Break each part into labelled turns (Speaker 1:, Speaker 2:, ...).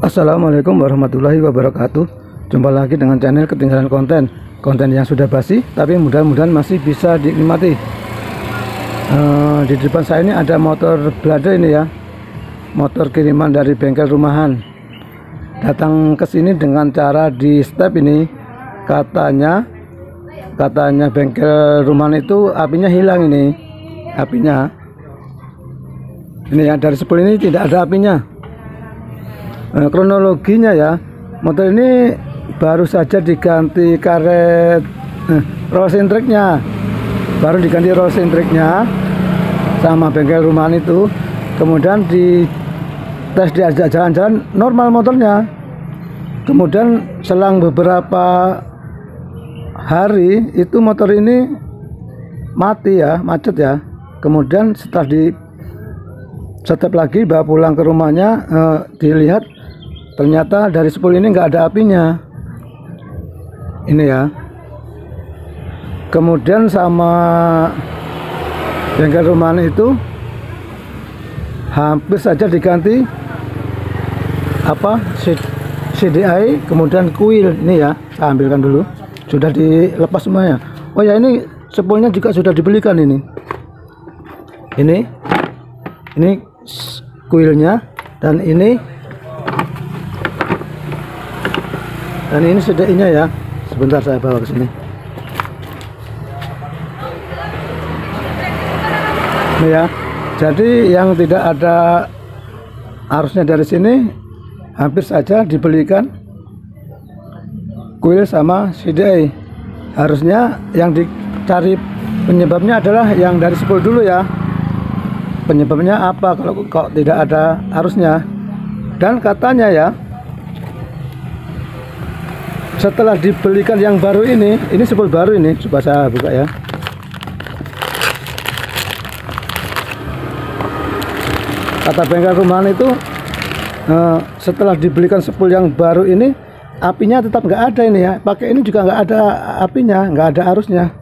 Speaker 1: Assalamualaikum warahmatullahi wabarakatuh. Jumpa lagi dengan channel Ketinggalan Konten yang sudah basi tapi mudah-mudahan masih bisa dinikmati. Di depan saya ini ada motor Belanda ini ya, motor kiriman dari bengkel rumahan. Datang ke sini dengan cara di step ini. Katanya bengkel rumahan itu apinya hilang ini. Apinya ini ya, dari spool ini tidak ada apinya. Kronologinya ya, motor ini baru saja diganti karet roll sentriknya, baru diganti roll sentriknya sama bengkel rumahan itu. Kemudian di tes, diajak jalan-jalan normal motornya. Kemudian selang beberapa hari itu motor ini mati ya, macet ya. Kemudian setelah di setup lagi, bawa pulang ke rumahnya, dilihat ternyata dari spool ini nggak ada apinya ini ya. Kemudian sama bengkel rumahan itu hampir saja diganti CDI, kemudian kuil ini ya. Saya ambilkan dulu, sudah dilepas semuanya. Oh ya, ini spoolnya juga sudah dibelikan ini kuilnya, dan ini CDI-nya ya. Sebentar saya bawa ke sini. Ini ya. Jadi yang tidak ada arusnya dari sini hampir saja dibelikan kuil sama CDI. Harusnya yang dicari penyebabnya adalah yang dari spool dulu ya. Penyebabnya apa kalau kok tidak ada arusnya? Dan katanya ya, setelah dibelikan yang baru ini spool baru ini, coba saya buka ya. Kata bengkel rumahan itu, setelah dibelikan spool yang baru ini, apinya tetap nggak ada ini ya. Pakai ini juga nggak ada apinya, nggak ada arusnya.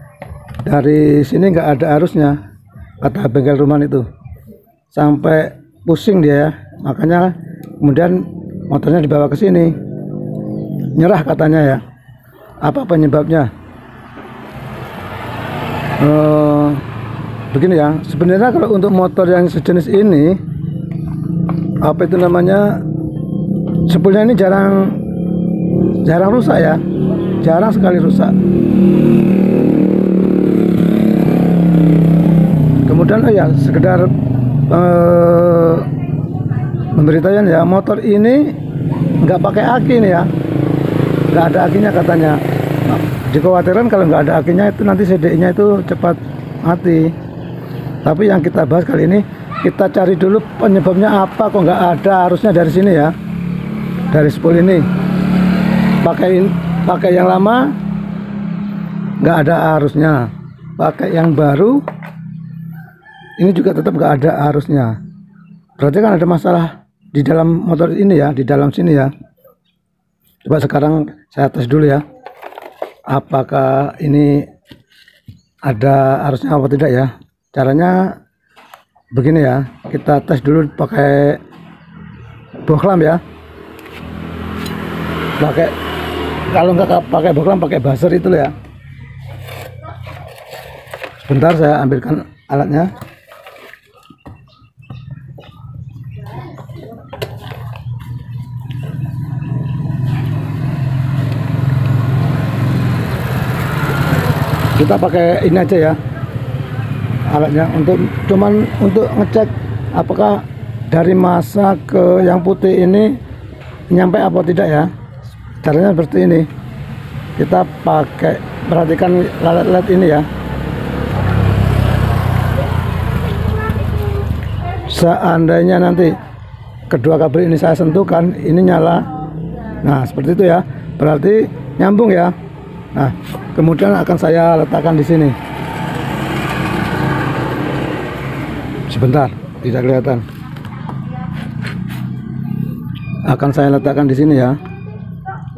Speaker 1: Dari sini nggak ada arusnya, kata bengkel rumahan itu. Sampai pusing dia ya, makanya kemudian motornya dibawa ke sini, nyerah katanya ya. Apa penyebabnya? Begini ya, sebenarnya kalau untuk motor yang sejenis ini, apa itu namanya, spoolnya ini jarang rusak ya, jarang sekali rusak. Kemudian oh ya, sekedar pemberitahuan ya, motor ini nggak pakai aki nih ya, nggak ada akinya katanya. Dikhawatirkan kalau nggak ada akinya itu nanti CDI-nya itu cepat mati. Tapi yang kita bahas kali ini, kita cari dulu penyebabnya apa kok nggak ada arusnya dari sini ya, dari spool ini. Pakai yang lama nggak ada arusnya, pakai yang baru ini juga tetap nggak ada arusnya. Berarti kan ada masalah di dalam motor ini ya, di dalam sini ya. Coba sekarang saya tes dulu ya, apakah ini ada arusnya apa tidak ya. Caranya begini ya, kita tes dulu pakai bohlam ya. Kalau nggak pakai bohlam, pakai buzzer itu ya. Sebentar saya ambilkan alatnya. Kita pakai ini aja ya alatnya, cuman untuk ngecek apakah dari masa ke yang putih ini nyampe apa tidak ya. Caranya seperti ini, kita pakai, perhatikan led ini ya. Seandainya nanti kedua kabel ini saya sentuhkan, ini nyala. Nah seperti itu ya, berarti nyambung ya. Nah, kemudian akan saya letakkan di sini. Sebentar, tidak kelihatan. Akan saya letakkan di sini ya.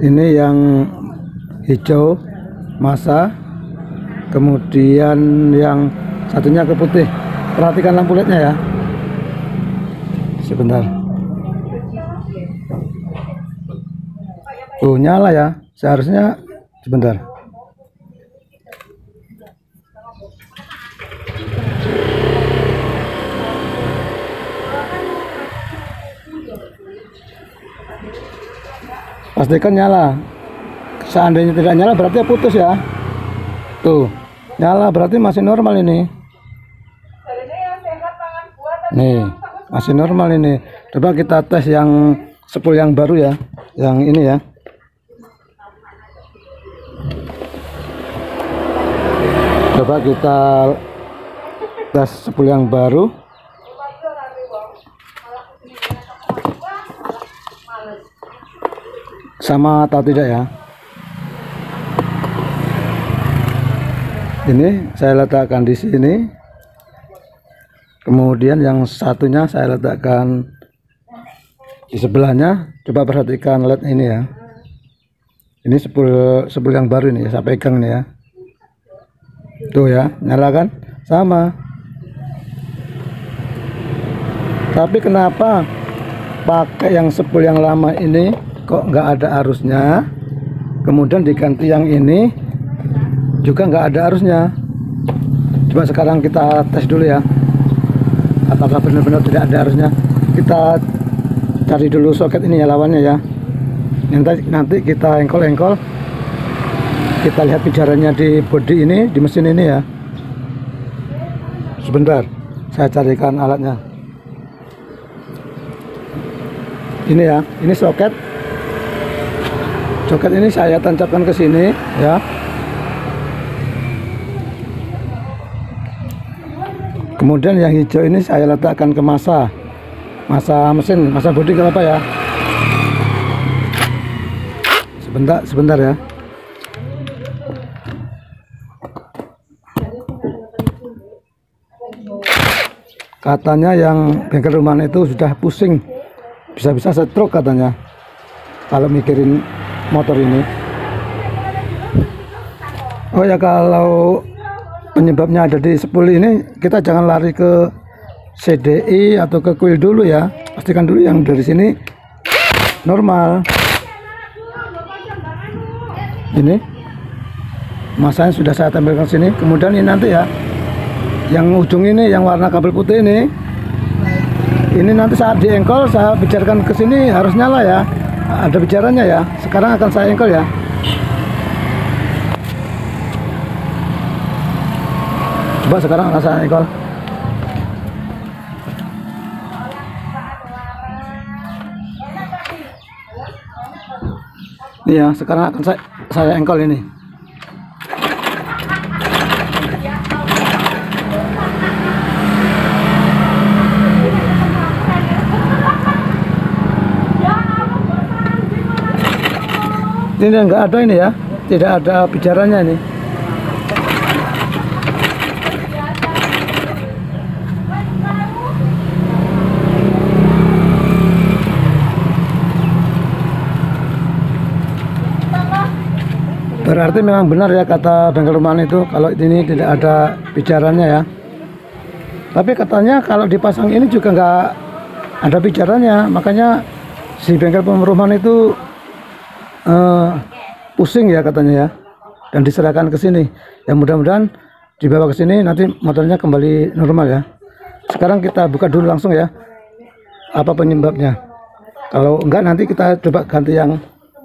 Speaker 1: Ini yang hijau masa, kemudian yang satunya ke putih. Perhatikan lampu LED-nya ya. Sebentar. Tuh nyala ya, seharusnya sebentar. Pastikan nyala. Seandainya tidak nyala berarti putus ya. Tuh nyala berarti masih normal ini. Nih masih normal ini. Coba kita tes yang spool yang baru ya, yang ini ya. Coba kita tes spool yang baru. Sama atau tidak ya. Ini saya letakkan di sini. Kemudian yang satunya saya letakkan di sebelahnya. Coba perhatikan LED ini ya. Ini spool yang baru ini ya, saya pegang nih ya. Tuh ya, nyala kan? Sama. Tapi kenapa pakai yang spool yang lama ini kok nggak ada arusnya, kemudian diganti yang ini juga nggak ada arusnya? Coba sekarang kita tes dulu ya, apakah benar-benar tidak ada arusnya. Kita cari dulu soket ini ya, lawannya ya. Nanti kita engkol-engkol, kita lihat pijarannya di bodi ini, di mesin ini ya. Sebentar, saya carikan alatnya. Ini ya, ini soket ini saya tancapkan ke sini ya. Kemudian yang hijau ini saya letakkan ke masa mesin, masa bodi ke apa ya. Sebentar ya. Katanya yang bengkel rumahan itu sudah pusing, bisa-bisa stroke katanya kalau mikirin motor ini. Oh ya, kalau penyebabnya ada di spool ini, kita jangan lari ke CDI atau ke coil dulu ya. Pastikan dulu yang dari sini normal. Ini masanya sudah saya tempelkan sini. Kemudian ini nanti ya, yang ujung ini yang warna kabel putih ini nanti saat diengkol saya bicarkan ke sini harus nyala ya. Ada bicaranya ya. Sekarang akan saya engkol ya. Coba sekarang akan saya engkol. Ini ya, sekarang akan saya engkol ini. Ini enggak ada ini ya, tidak ada bicaranya ini. Berarti memang benar ya kata bengkel rumahan itu, kalau ini tidak ada bicaranya ya. Tapi katanya kalau dipasang ini juga enggak ada bicaranya, makanya si bengkel perumahan itu pusing ya katanya ya, dan diserahkan ke sini ya. Mudah-mudahan dibawa ke sini nanti motornya kembali normal ya. Sekarang kita buka dulu langsung ya, apa penyebabnya. Kalau enggak nanti kita coba ganti yang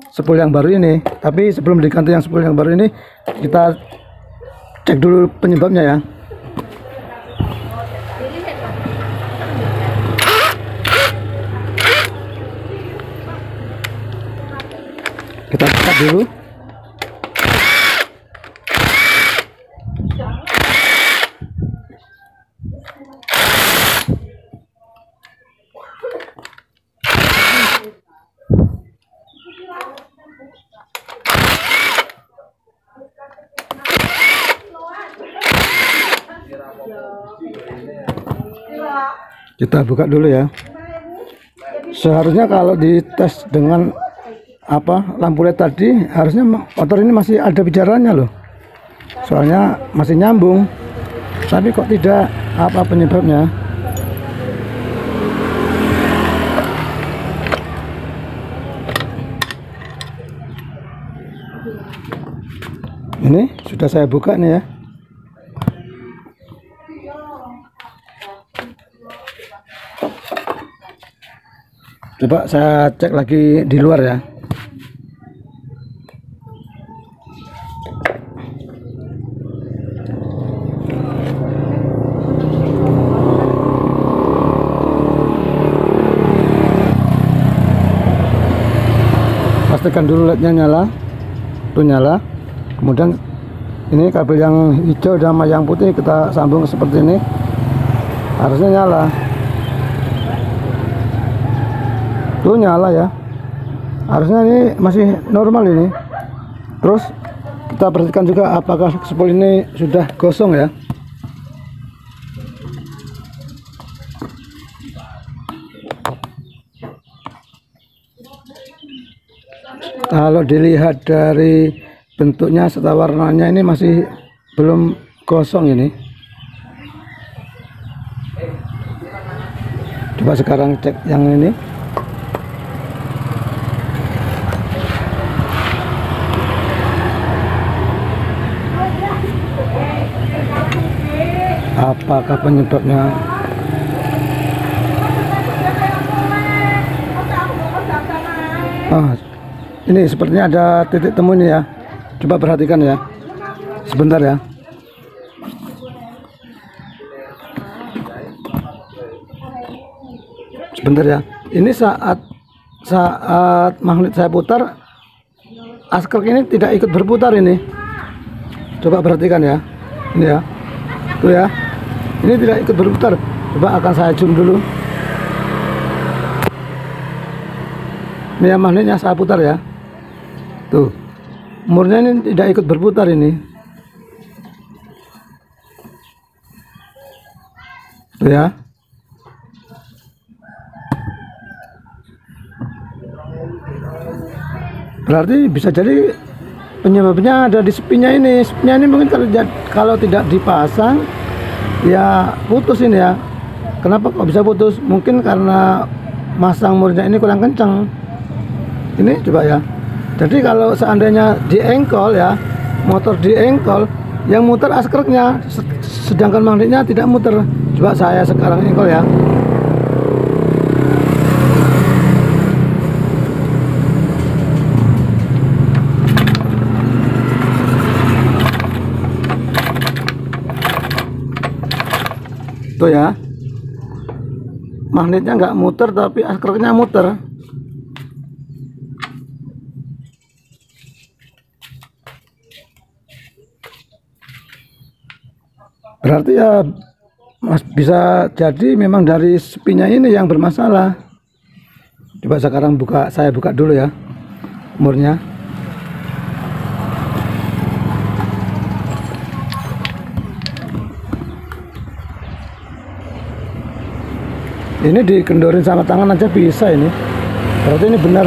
Speaker 1: spool yang baru ini. Tapi sebelum diganti yang spool yang baru ini, kita cek dulu penyebabnya ya. Kita buka dulu. Kita buka dulu ya. Seharusnya kalau dites dengan lampu LED tadi, harusnya motor ini masih ada bicaranya loh, soalnya masih nyambung. Tapi kok tidak, apa penyebabnya? Ini sudah saya buka nih ya. Coba saya cek lagi di luar ya. Pastikan dulu LED-nya nyala. Tuh nyala. Kemudian ini kabel yang hijau sama yang putih kita sambung seperti ini. Harusnya nyala. Tuh nyala ya, harusnya ini masih normal ini. Terus kita perhatikan juga apakah spol ini sudah gosong ya. Kalau dilihat dari bentuknya serta warnanya ini masih belum gosong ini. Coba sekarang cek yang ini. Apakah penyebabnya? Ini sepertinya ada titik temu ini ya. Coba perhatikan ya. Sebentar ya. Sebentar ya. Ini saat magnet saya putar, askrek ini tidak ikut berputar ini. Coba perhatikan ya. Ini ya. Tuh ya. Ini tidak ikut berputar. Coba akan saya zoom dulu. Ini ya, magnetnya saya putar ya. Tuh. Murnya ini tidak ikut berputar ini. Tuh ya. Berarti bisa jadi penyebabnya ada di spinya ini. Spinya ini mungkin kalau tidak dipasang ya putus ini ya. Kenapa kok bisa putus? Mungkin karena masang murnya ini kurang kencang. Ini coba ya. Jadi kalau seandainya diengkol ya, motor diengkol, yang muter askreknya, sedangkan magnetnya tidak muter. Coba saya sekarang engkol ya. Tuh ya, magnetnya nggak muter tapi askreknya muter. Berarti ya bisa jadi memang dari spinya ini yang bermasalah. Coba sekarang saya buka dulu ya murnya. Ini dikendorin sama tangan aja bisa ini. Berarti ini benar.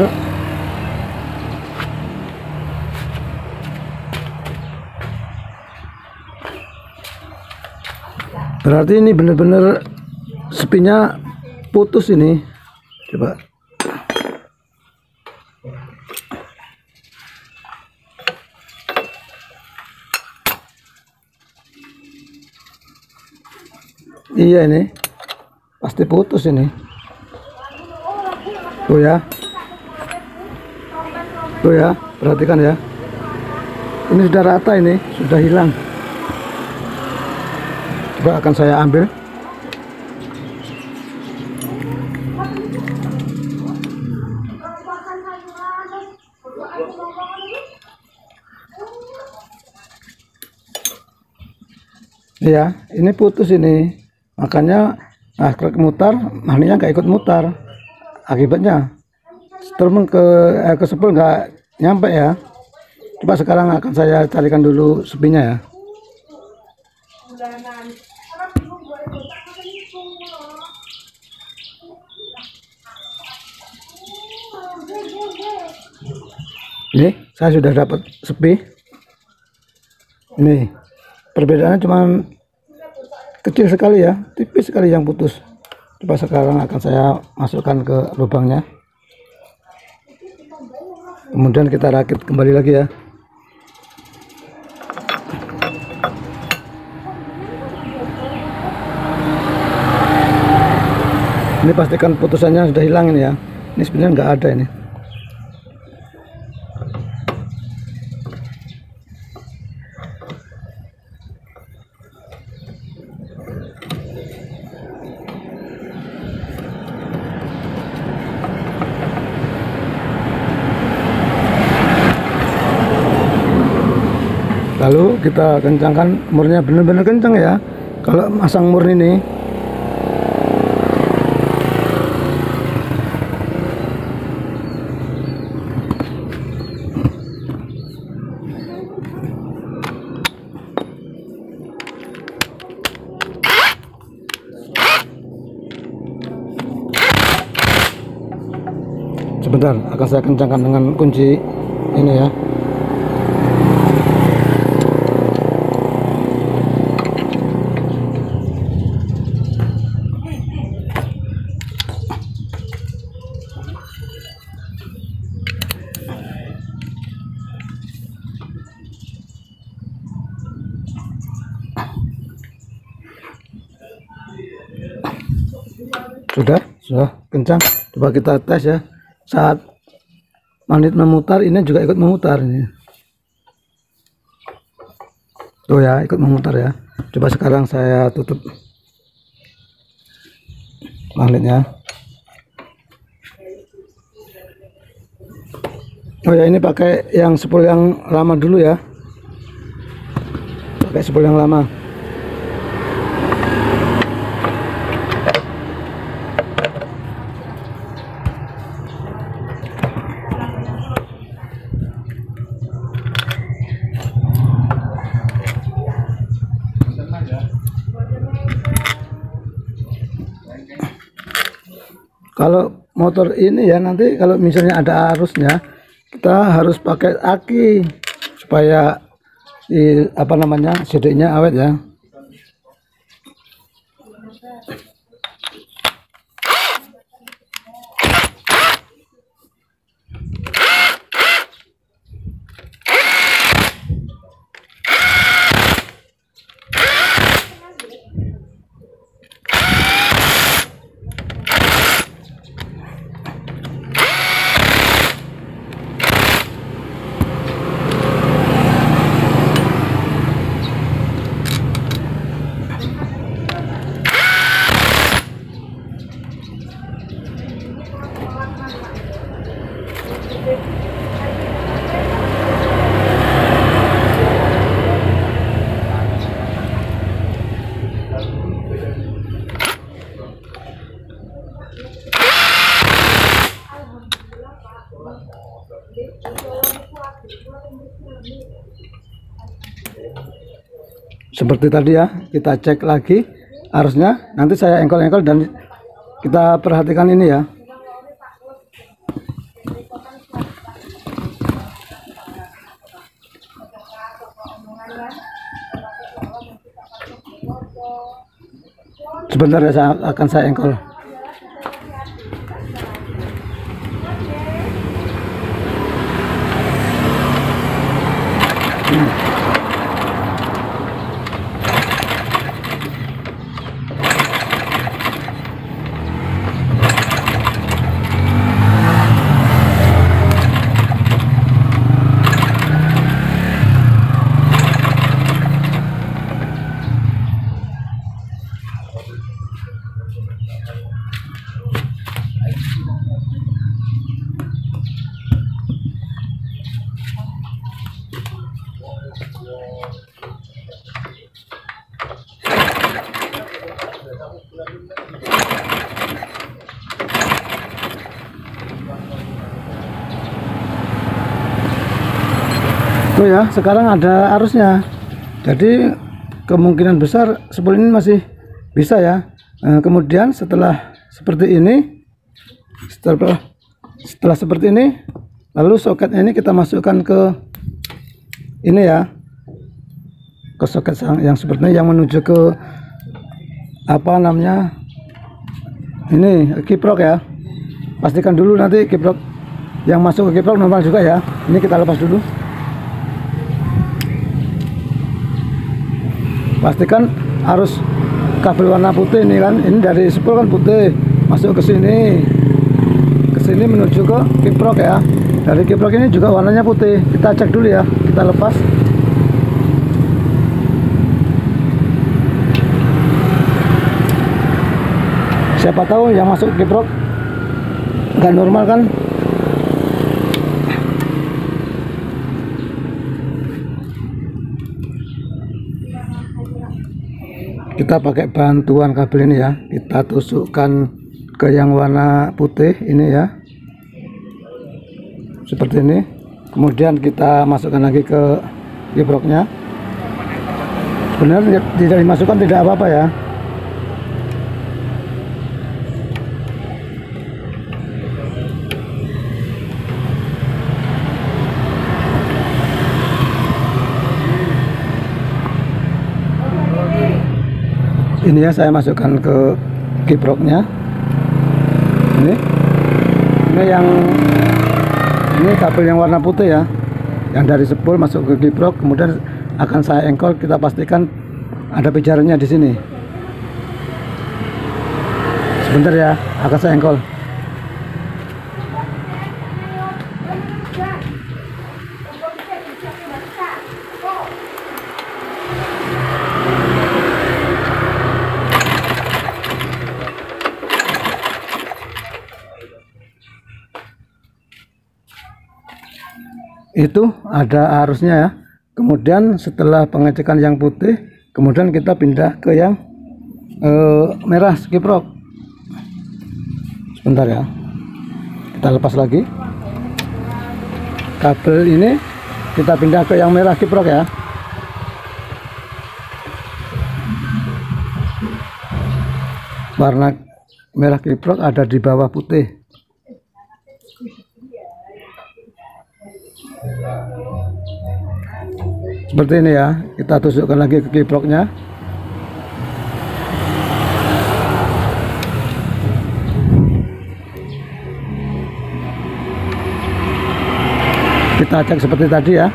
Speaker 1: Berarti ini benar-benar spinya putus ini. Coba. Iya ini. Pasti putus ini. Tuh ya. Tuh ya, perhatikan ya. Ini sudah rata ini, sudah hilang. Coba akan saya ambil. Ya, ini putus ini. Makanya askrek mutar, magnetnya nggak ikut mutar. Akibatnya setelmen ke spol nggak nyampe ya. Coba sekarang akan saya carikan dulu spinya ya. Ini saya sudah dapat sepi. Ini perbedaannya cuma kecil sekali ya, tipis sekali yang putus. Coba sekarang akan saya masukkan ke lubangnya. Kemudian kita rakit kembali lagi ya. Ini pastikan putusannya sudah hilang ini ya. Ini sebenarnya nggak ada ini. Lalu kita kencangkan murnya, benar-benar kencang ya kalau masang mur ini. Sebentar, akan saya kencangkan dengan kunci ini ya. Sudah kencang. Coba kita tes ya. Saat magnet memutar, ini juga ikut memutar ini. Tuh ya, ikut memutar ya. Coba sekarang saya tutup magnetnya. Oh ya, ini pakai yang spool yang lama dulu ya. Pakai spool yang lama. Kalau motor ini ya, nanti kalau misalnya ada arusnya, kita harus pakai aki supaya CD-nya awet ya. Seperti tadi ya, kita cek lagi arusnya. Nanti saya engkol-engkol dan kita perhatikan ini ya. Sebentar ya, akan saya engkol. Tuh ya, sekarang ada arusnya. Jadi kemungkinan besar spool ini masih bisa ya. Kemudian setelah seperti ini, setelah seperti ini, lalu soketnya ini kita masukkan ke ini ya, ke soket yang seperti ini, yang menuju ke apa namanya, ini kiprok ya. Pastikan dulu nanti kiprok yang masuk ke kiprok normal juga ya. Ini kita lepas dulu. Pastikan arus kabel warna putih ini kan, ini dari spool kan putih, masuk ke sini menuju ke kiprok ya. Dari kiprok ini juga warnanya putih. Kita cek dulu ya, kita lepas. Siapa tahu yang masuk kiprok nggak normal kan. Kita pakai bantuan kabel ini ya, kita tusukkan ke yang warna putih ini ya, seperti ini. Kemudian kita masukkan lagi ke kiproknya. Sebenarnya tidak dimasukkan tidak apa-apa ya. Ini ya, saya masukkan ke kiproknya. Ini kabel yang warna putih ya, yang dari spool masuk ke kiprok, kemudian akan saya engkol. Kita pastikan ada pijarannya di sini. Sebentar ya, akan saya engkol. Itu ada arusnya ya. Kemudian setelah pengecekan yang putih, kemudian kita pindah ke yang merah kiprok. Sebentar ya, kita lepas lagi kabel ini, kita pindah ke yang merah kiprok ya. Warna merah kiprok ada di bawah putih. Seperti ini ya, kita tusukkan lagi ke kiproknya. Kita cek seperti tadi ya,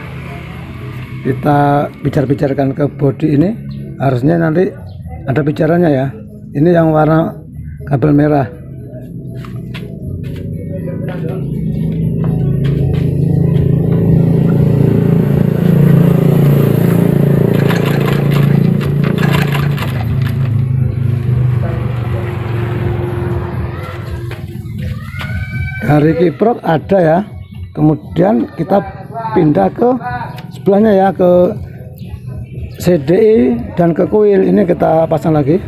Speaker 1: kita bicar-bicarkan ke bodi ini, harusnya nanti ada bicaranya ya. Ini yang warna kabel merah. Dari kiprok ada ya, kemudian kita pindah ke sebelahnya ya, ke CDI dan ke kuil. Ini kita pasang lagi.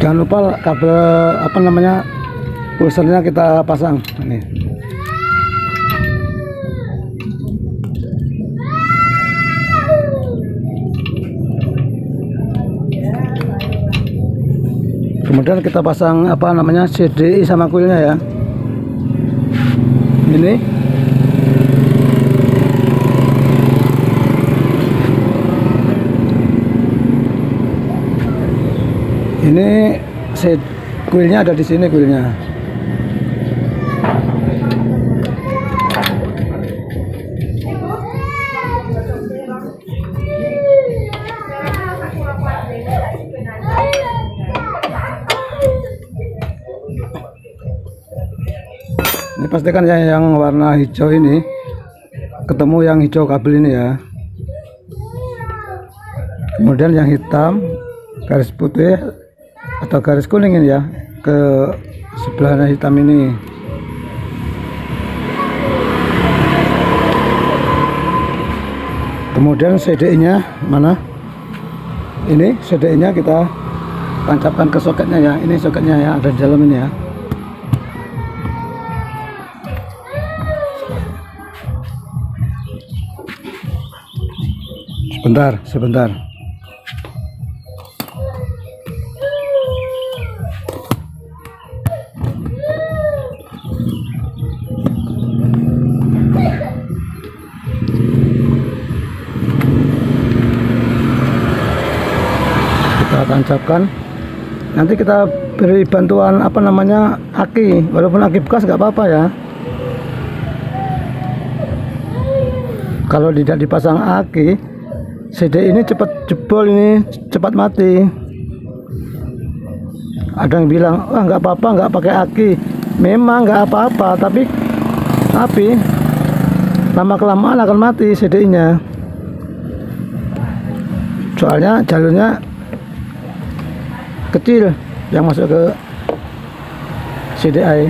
Speaker 1: Jangan lupa kabel pulsernya kita pasang ini. Kemudian kita pasang CDI sama kuilnya ya. Ini kuilnya ada di sini kuilnya. Ini pastikan yang warna hijau ini ketemu yang hijau kabel ini ya. Kemudian yang hitam garis putih atau garis kuning ini ya, ke sebelahnya hitam ini. Kemudian CDI-nya mana? Ini CDI-nya kita tancapkan ke soketnya ya. Ini soketnya ya, ada di dalam ini ya. Sebentar. Kita tancapkan. Nanti kita beri bantuan aki, walaupun aki bekas nggak apa-apa ya. Kalau tidak dipasang aki, CD ini cepat jebol, ini cepat mati. Ada yang bilang, wah nggak apa-apa nggak pakai aki. Memang nggak apa-apa, tapi lama kelamaan akan mati CD-nya. Soalnya jalurnya kecil yang masuk ke CDI.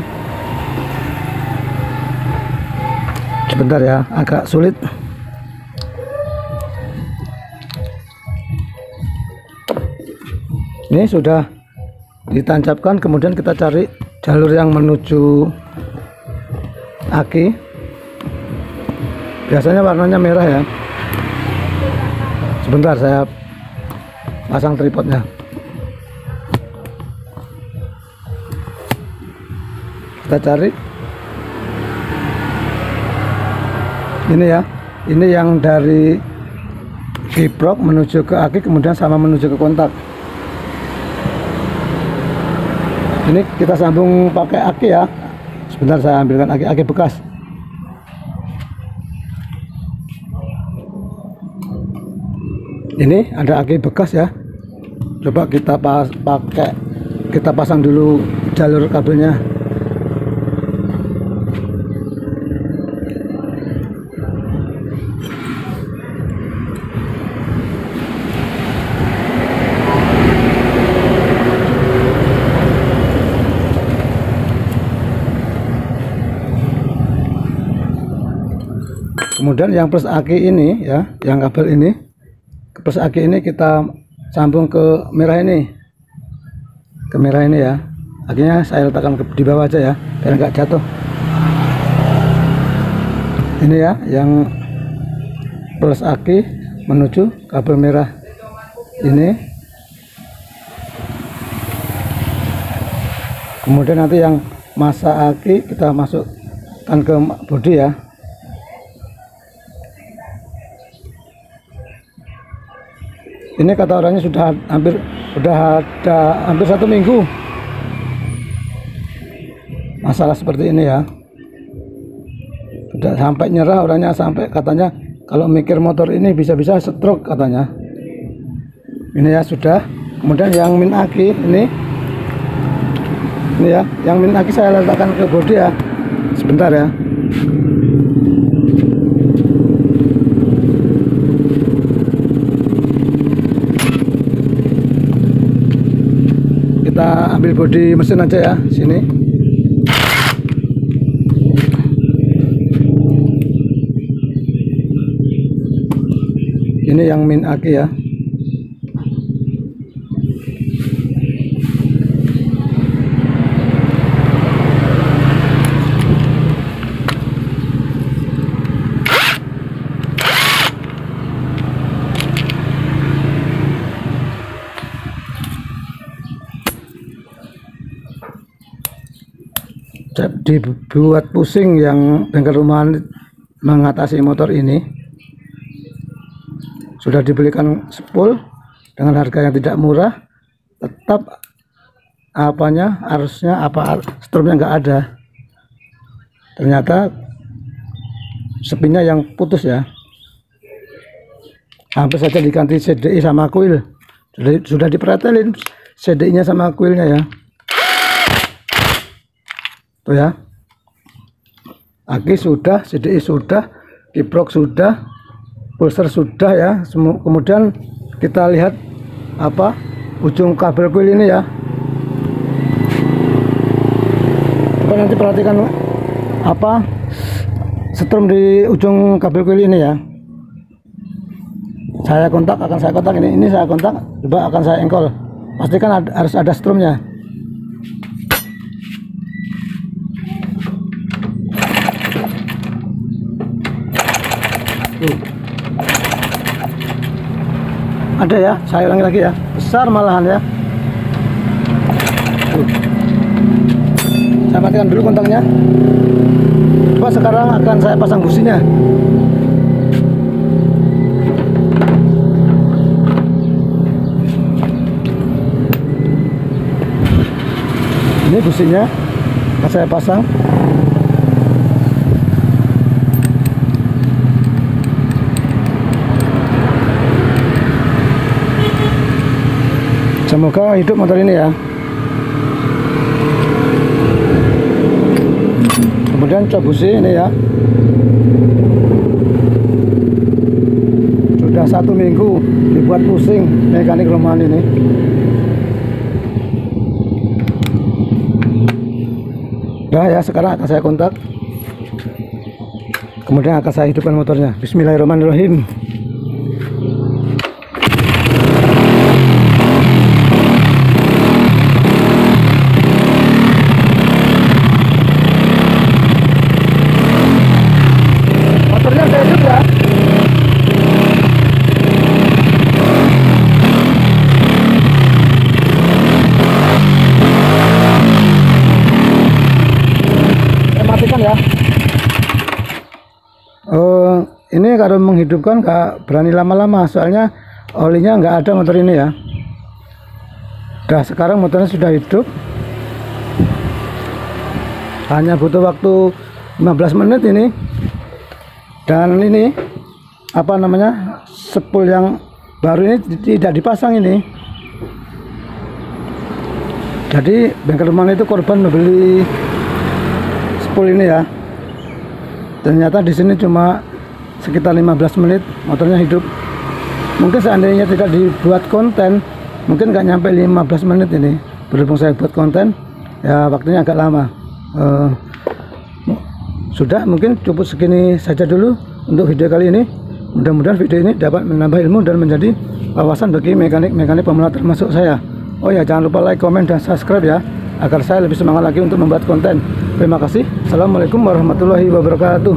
Speaker 1: Sebentar ya, agak sulit. Ini sudah ditancapkan, kemudian kita cari jalur yang menuju aki. Biasanya warnanya merah ya. Sebentar saya pasang tripodnya. Kita cari ini ya, ini yang dari kiprok menuju ke aki, kemudian sama menuju ke kontak. Ini kita sambung pakai aki ya. Sebentar saya ambilkan aki bekas. Ini ada aki bekas ya. Coba kita pasang dulu jalur kabelnya. Kemudian yang plus aki ini ya, yang kabel ini plus aki ini kita sambung ke merah ini, ya. Akinya saya letakkan di bawah aja ya, biar nggak jatuh. Ini ya, yang plus aki menuju kabel merah ini. Kemudian nanti yang masa aki kita masukkan ke bodi ya. Ini kata orangnya sudah ada hampir 1 minggu masalah seperti ini ya. Sudah sampai nyerah orangnya, sampai katanya kalau mikir motor ini bisa-bisa stroke katanya. Ini ya sudah. Kemudian yang min aki ini ya, yang min aki saya letakkan ke bodi ya. Sebentar ya. Kita ambil bodi mesin aja ya, sini. Ini yang min aki ya. Dibuat pusing yang bengkel rumahan mengatasi motor ini. Sudah dibelikan spool dengan harga yang tidak murah, tetap arusnya strumnya nggak ada. Ternyata spinnya yang putus ya. Hampir saja diganti CDI sama kuil. Sudah dipretelin CDI nya sama kuilnya ya. Tuh ya, aki sudah, CDI sudah, kiprok sudah, pulser sudah ya. Kemudian kita lihat ujung kabel kuil ini ya. Coba nanti perhatikan setrum di ujung kabel kuil ini ya. Akan saya kontak ini saya kontak, coba akan saya engkol. Pastikan harus ada strumnya. Ada ya, saya ulangi lagi ya, besar malahan ya. Saya matikan dulu kontaknya. Coba sekarang akan saya pasang businya. Ini businya akan saya pasang. Semoga hidup motor ini ya. Kemudian cok busi ini ya, sudah 1 minggu dibuat pusing mekanik rumahan ini. Nah ya, sekarang akan saya kontak, kemudian akan saya hidupkan motornya. Bismillahirrahmanirrahim. Motornya saya hidup ya. Matikan ya. Ini kalau menghidupkan nggak berani lama-lama, soalnya olinya nggak ada motor ini ya. Nah sekarang motornya sudah hidup, hanya butuh waktu 15 menit ini. Dan ini apa namanya, spool yang baru ini tidak dipasang ini. Jadi bengkel rumah itu korban membeli spool ini ya. Ternyata di sini cuma sekitar 15 menit motornya hidup. Mungkin seandainya tidak dibuat konten, mungkin nggak nyampe 15 menit ini. Berhubung saya buat konten ya, waktunya agak lama. Sudah, mungkin cukup segini saja dulu untuk video kali ini. Mudah-mudahan video ini dapat menambah ilmu dan menjadi wawasan bagi mekanik-mekanik pemula termasuk saya. Oh ya, jangan lupa like, komen, dan subscribe ya, agar saya lebih semangat lagi untuk membuat konten. Terima kasih. Assalamualaikum warahmatullahi wabarakatuh.